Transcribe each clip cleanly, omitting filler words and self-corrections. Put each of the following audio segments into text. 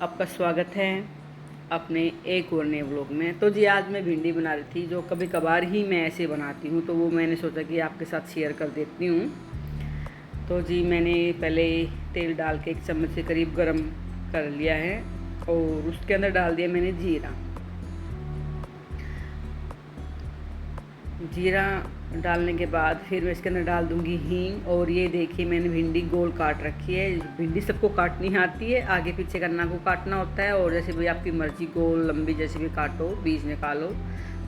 आपका स्वागत है अपने एक और नए व्लॉग में। तो जी आज मैं भिंडी बना रही थी, जो कभी कभार ही मैं ऐसे बनाती हूँ, तो वो मैंने सोचा कि आपके साथ शेयर कर देती हूँ। तो जी मैंने पहले तेल डाल के 1 चम्मच के करीब गरम कर लिया है और उसके अंदर डाल दिया मैंने जीरा डालने के बाद फिर मैं इसके अंदर डाल दूंगी हींग। और ये देखिए मैंने भिंडी गोल काट रखी है। भिंडी सबको काटनी आती है, आगे पीछे करना को काटना होता है, और जैसे भी आपकी मर्ज़ी, गोल लंबी जैसे भी काटो, बीज निकालो,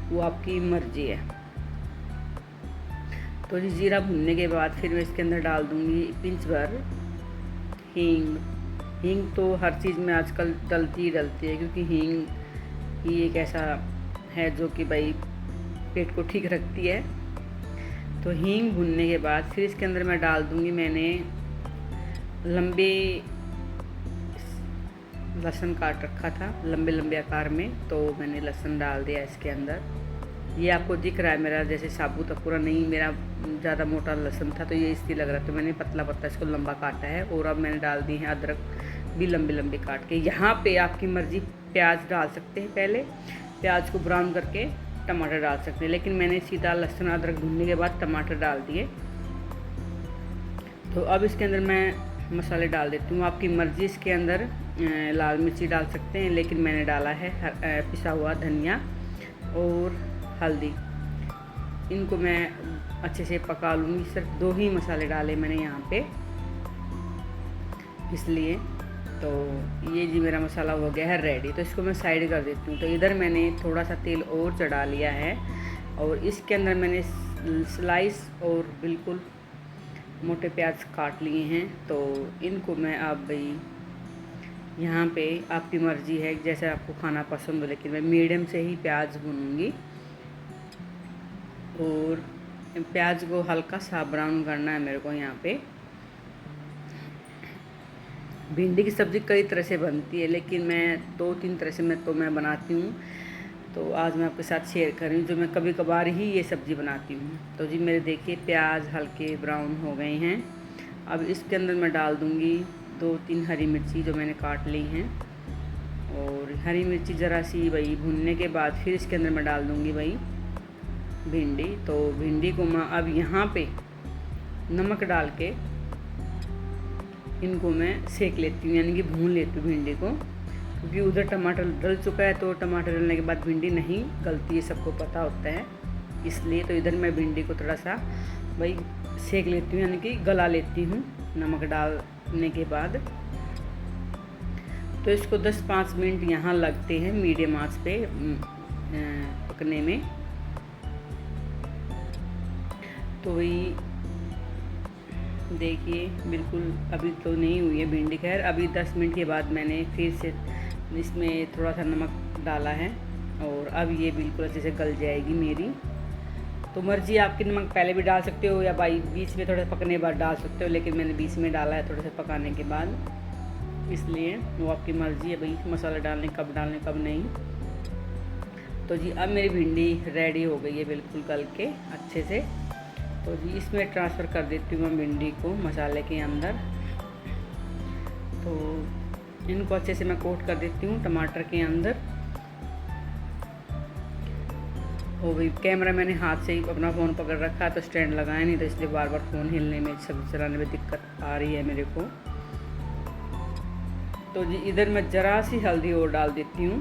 वो आपकी मर्ज़ी है। तो जी जीरा भुनने के बाद फिर मैं इसके अंदर डाल दूंगी पिंच भर हींग तो हर चीज़ में आजकल डलती ही डलती है, क्योंकि हींग ही एक ऐसा है जो कि भाई पेट को ठीक रखती है। तो हींग भुनने के बाद फिर इसके अंदर मैं डाल दूंगी मैंने लंबे लहसुन काट रखा था, लंबे लंबे आकार में, तो मैंने लहसुन डाल दिया इसके अंदर। ये आपको दिख रहा है मेरा जैसे साबुत, पूरा नहीं, मेरा ज़्यादा मोटा लहसुन था तो ये इसलिए लग रहा था, तो मैंने पतला पतला इसको लंबा काटा है। और अब मैंने डाल दी है अदरक भी लंबे लंबे काट के। यहाँ पे आपकी मर्ज़ी प्याज डाल सकते हैं, पहले प्याज को ब्राउन करके टमाटर डाल सकते हैं, लेकिन मैंने सीधा लहसुन अदरक भूनने के बाद टमाटर डाल दिए। तो अब इसके अंदर मैं मसाले डाल देती हूँ। आपकी मर्ज़ी, इसके अंदर लाल मिर्ची डाल सकते हैं, लेकिन मैंने डाला है पिसा हुआ धनिया और हल्दी। इनको मैं अच्छे से पका लूँगी। सिर्फ 2 ही मसाले डाले मैंने यहाँ पे, इसलिए। तो ये जी मेरा मसाला हो गया है रेडी, तो इसको मैं साइड कर देती हूँ। तो इधर मैंने थोड़ा सा तेल और चढ़ा लिया है और इसके अंदर मैंने स्लाइस और बिल्कुल मोटे प्याज काट लिए हैं। तो इनको मैं अब भाई यहाँ पे आपकी मर्ज़ी है जैसे आपको खाना पसंद हो, लेकिन मैं मीडियम से ही प्याज भूनूंगी। और प्याज को हल्का सा ब्राउन करना है मेरे को। यहाँ पे भिंडी की सब्ज़ी कई तरह से बनती है, लेकिन मैं 2-3 तरह से मैं बनाती हूँ। तो आज मैं आपके साथ शेयर कर रही हूँ, जो मैं कभी कभार ही ये सब्ज़ी बनाती हूँ। तो जी मेरे देखिए प्याज हल्के ब्राउन हो गए हैं। अब इसके अंदर मैं डाल दूँगी 2-3 हरी मिर्ची जो मैंने काट ली हैं। और हरी मिर्ची ज़रा सी भाई भुनने के बाद फिर इसके अंदर मैं डाल दूँगी भाई भिंडी। तो भिंडी को मैं अब यहाँ पे नमक डाल के इनको मैं सेक लेती हूँ, यानी कि भून लेती हूँ भिंडी को, क्योंकि उधर टमाटर डल चुका है। तो टमाटर डलने के बाद भिंडी नहीं गलती है, सबको पता होता है, इसलिए। तो इधर मैं भिंडी को थोड़ा सा भाई सेक लेती हूँ, यानी कि गला लेती हूँ नमक डालने के बाद। तो इसको 10-5 मिनट यहाँ लगते हैं मीडियम आंच पे पकने में। तो वही देखिए बिल्कुल अभी तो नहीं हुई है भिंडी, खैर अभी 10 मिनट के बाद मैंने फिर से इसमें थोड़ा सा नमक डाला है और अब ये बिल्कुल अच्छे से गल जाएगी मेरी। तो मर्ज़ी आपकी, नमक पहले भी डाल सकते हो या भाई बीच में थोड़ा सा पकने के बाद डाल सकते हो, लेकिन मैंने बीच में डाला है थोड़ा सा पकाने के बाद, इसलिए वो आपकी मर्ज़ी है भाई मसाला डालने कब नहीं। तो जी अब मेरी भिंडी रेडी हो गई है बिल्कुल गल के अच्छे से। तो जी इसमें ट्रांसफ़र कर देती हूँ मैं भिंडी को मसाले के अंदर। तो इनको अच्छे से मैं कोट कर देती हूँ टमाटर के अंदर। और भाई कैमरा मैंने हाथ से ही अपना फ़ोन पकड़ रखा है, तो स्टैंड लगाया नहीं, तो इसलिए बार बार फ़ोन हिलने में, सब्ज़ी चलाने में दिक्कत आ रही है मेरे को। तो जी इधर मैं ज़रा सी हल्दी और डाल देती हूँ,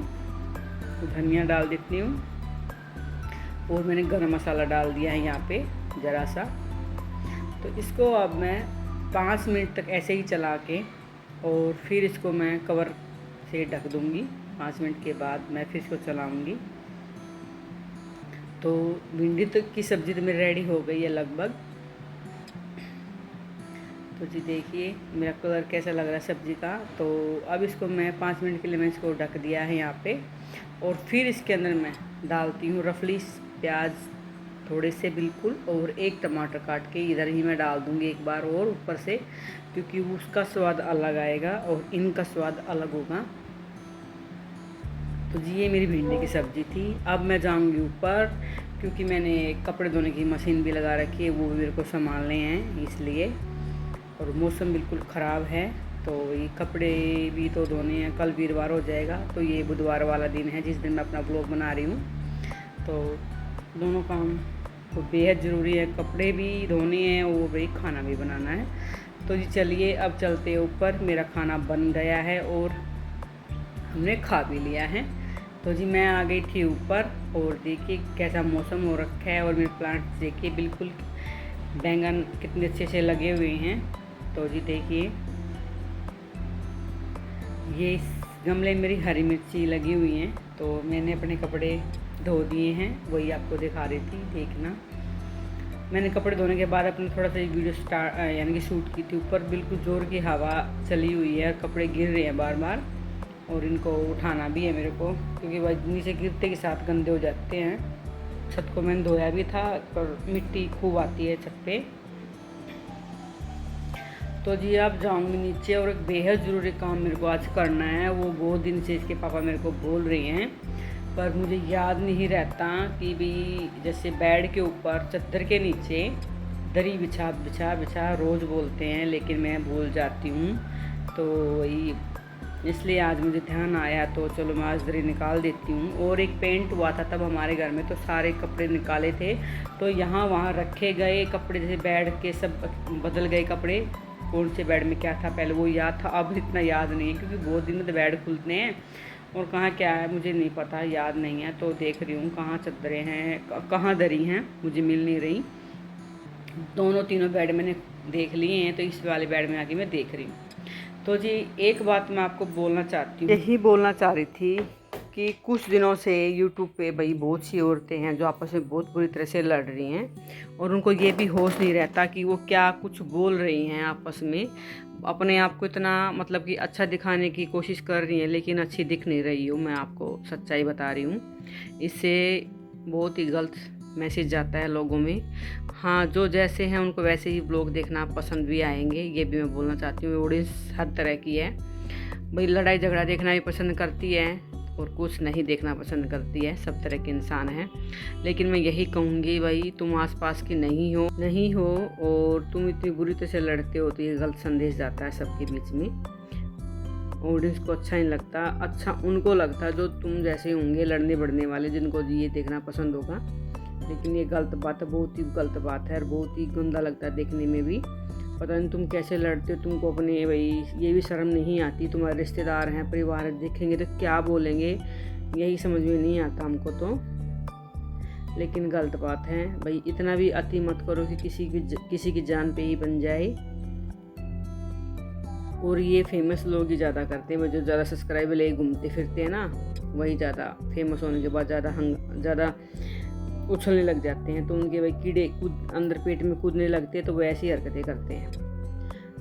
तो धनिया डाल देती हूँ, और मैंने गरम मसाला डाल दिया है यहाँ पे ज़रा सा। तो इसको अब मैं 5 मिनट तक ऐसे ही चला के और फिर इसको मैं कवर से ढक दूँगी। 5 मिनट के बाद मैं फिर इसको चलाऊँगी। तो भिंडी तक की सब्ज़ी तो मेरी रेडी हो गई है लगभग। तो जी देखिए मेरा कलर कैसा लग रहा है सब्ज़ी का। तो अब इसको मैं 5 मिनट के लिए मैं इसको ढक दिया है यहाँ पे, और फिर इसके अंदर मैं डालती हूँ रफली प्याज थोड़े से बिल्कुल, और 1 टमाटर काट के इधर ही मैं डाल दूँगी एक बार और ऊपर से, क्योंकि उसका स्वाद अलग आएगा और इनका स्वाद अलग होगा। तो जी ये मेरी भिंडी की सब्ज़ी थी। अब मैं जाऊँगी ऊपर, क्योंकि मैंने कपड़े धोने की मशीन भी लगा रखी है, वो भी मेरे को संभालने हैं इसलिए। और मौसम बिल्कुल ख़राब है, तो ये कपड़े भी तो धोने हैं, कल वीरवार हो जाएगा, तो ये बुधवार वाला दिन है जिस दिन मैं अपना ब्लॉग बना रही हूँ। तो दोनों काम तो बेहद ज़रूरी है, कपड़े भी धोने हैं और भाई खाना भी बनाना है। तो जी चलिए अब चलते हैं ऊपर। मेरा खाना बन गया है और हमने खा भी लिया है। तो जी मैं आ गई थी ऊपर और देखिए कैसा मौसम हो रखा है और मेरे प्लांट्स देखिए बिल्कुल बैंगन कितने अच्छे से लगे हुए हैं। तो जी देखिए ये इस गमले में मेरी हरी मिर्ची लगी हुई हैं। तो मैंने अपने कपड़े धो दिए हैं, वही आपको दिखा रही थी, देखना। मैंने कपड़े धोने के बाद अपने थोड़ा सा वीडियो स्टार्ट यानी कि शूट की थी। ऊपर बिल्कुल ज़ोर की हवा चली हुई है और कपड़े गिर रहे हैं बार बार और इनको उठाना भी है मेरे को, क्योंकि वह नीचे गिरते के साथ गंदे हो जाते हैं। छत को मैंने धोया भी था पर मिट्टी खूब आती है छत पे। तो जी अब जाऊंगी नीचे और एक बेहद ज़रूरी काम मेरे को आज करना है। वो बहुत दिन से इसके पापा मेरे को बोल रहे हैं पर मुझे याद नहीं रहता कि भी जैसे बेड के ऊपर चद्दर के नीचे दरी बिछा बिछा बिछा रोज़ बोलते हैं, लेकिन मैं भूल जाती हूँ। तो इसलिए आज मुझे ध्यान आया तो चलो मैं आज दरी निकाल देती हूँ। और एक पेंट हुआ था तब हमारे घर में, तो सारे कपड़े निकाले थे तो यहाँ वहाँ रखे गए कपड़े, जैसे बेड के सब बदल गए कपड़े, कौन से बेड में क्या था पहले वो याद था, अब इतना याद नहीं है क्योंकि बहुत दिन में तो बेड खुलते हैं और कहाँ क्या है मुझे नहीं पता, याद नहीं है। तो देख रही हूँ कहाँ चद्दरें हैं कहाँ दरी हैं, मुझे मिल नहीं रही। दोनों तीनों बेड मैंने देख लिए हैं, तो इस वाले बेड में आके मैं देख रही हूँ। तो जी एक बात मैं आपको बोलना चाहती हूँ, यही बोलना चाह रही थी कि कुछ दिनों से यूट्यूब पे भाई बहुत सी औरतें हैं जो आपस में बहुत बुरी तरह से लड़ रही हैं और उनको ये भी होश नहीं रहता कि वो क्या कुछ बोल रही हैं आपस में। अपने आप को इतना मतलब कि अच्छा दिखाने की कोशिश कर रही हैं लेकिन अच्छी दिख नहीं रही हूँ, मैं आपको सच्चाई बता रही हूँ। इससे बहुत ही गलत मैसेज जाता है लोगों में। हाँ, जो जैसे हैं उनको वैसे ही ब्लॉग देखना पसंद भी आएंगे, ये भी मैं बोलना चाहती हूँ। ऑडियंस हर तरह की है भाई, लड़ाई झगड़ा देखना भी पसंद करती है और कुछ नहीं देखना पसंद करती है, सब तरह के इंसान हैं। लेकिन मैं यही कहूँगी भाई तुम आसपास की नहीं हो और तुम इतनी बुरी तरह से लड़ते हो तो ये गलत संदेश जाता है सबके बीच में। ऑडियंस को अच्छा नहीं लगता, अच्छा उनको लगता जो तुम जैसे होंगे लड़ने बढ़ने वाले, जिनको ये देखना पसंद होगा। लेकिन ये गलत बात है, बहुत ही गलत बात है और बहुत ही गंदा लगता है देखने में भी। पता नहीं तुम कैसे लड़ते हो, तुमको अपने भाई ये भी शर्म नहीं आती। तुम्हारे रिश्तेदार हैं, परिवार देखेंगे तो क्या बोलेंगे, यही समझ में नहीं आता हमको तो। लेकिन गलत बात है भाई, इतना भी अति मत करो कि किसी की जान पे ही बन जाए। और ये फेमस लोग ही ज़्यादा करते हैं, जो ज़्यादा सब्सक्राइबर ले घूमते फिरते हैं ना, वही ज़्यादा फेमस होने के बाद ज़्यादा उछलने लग जाते हैं। तो उनके भाई कीड़े अंदर पेट में कूदने लगते हैं, तो वो ऐसी हरकतें करते हैं।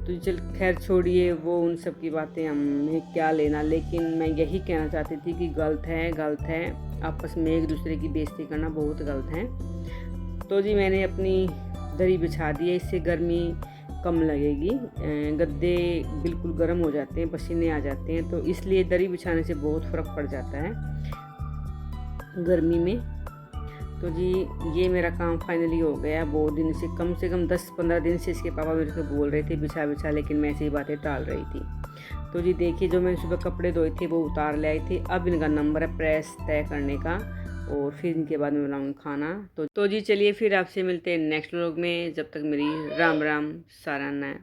तो चल खैर छोड़िए वो उन सब की बातें, हमें क्या लेना। लेकिन मैं यही कहना चाहती थी कि गलत है आपस में एक दूसरे की बेइज्जती करना बहुत गलत है। तो जी मैंने अपनी दरी बिछा दी है, इससे गर्मी कम लगेगी। गद्दे बिल्कुल गर्म हो जाते हैं, पसीने आ जाते हैं, तो इसलिए दरी बिछाने से बहुत फ़र्क पड़ जाता है गर्मी में। तो जी ये मेरा काम फाइनली हो गया। बहुत दिन से कम 10-15 दिन से इसके पापा मेरे को बोल रहे थे बिछा, लेकिन मैं ऐसी बातें टाल रही थी। तो जी देखिए जो मैंने सुबह कपड़े धोए थे वो उतार ले आई थी। अब इनका नंबर है प्रेस तय करने का और फिर इनके बाद मैं बनाऊँगी खाना। तो जी चलिए फिर आपसे मिलते हैं नेक्स्ट व्लॉग में। जब तक मेरी राम राम साराना है।